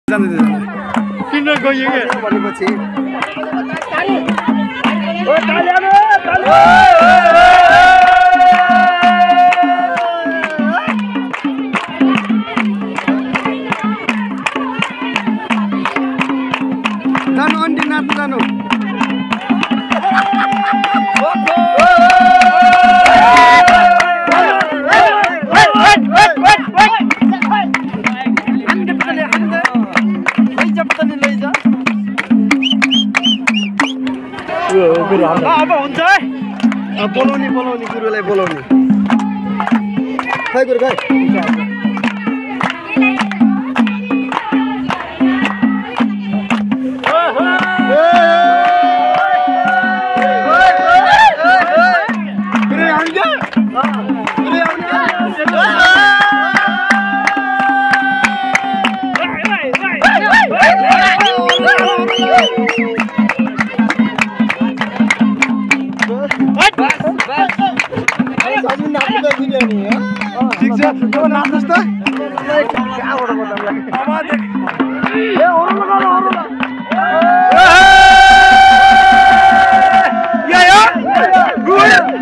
किन गयो के भनेपछि जानु अन्डी नाच्नु जानु अब हुन्छ है बोलाउने गुरुलाई बोलाउने खै गुरु खै ठीक छ त्यो नाच्नुस् त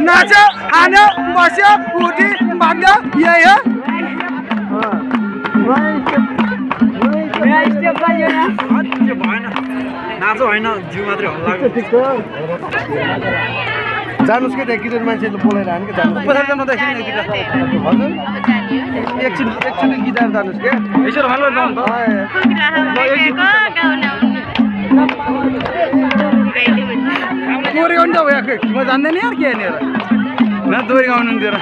नाच्यो खान्यो बस्यो उठी भाग्यो यही हो नाचो होइन जिउ मात्रै हल्ला जानुस् के त्यहाँ गिटार मान्छेले बोलाएर हान के जानु पछाडि जानु देखिन गिटार हजुर एकछिन गिटार जानुस् के यसो भालो गाउँ त दोहोरी गाउनु त भयो म जान्दैन यार के यहाँनिर न दोहोरी गाउनु दिएर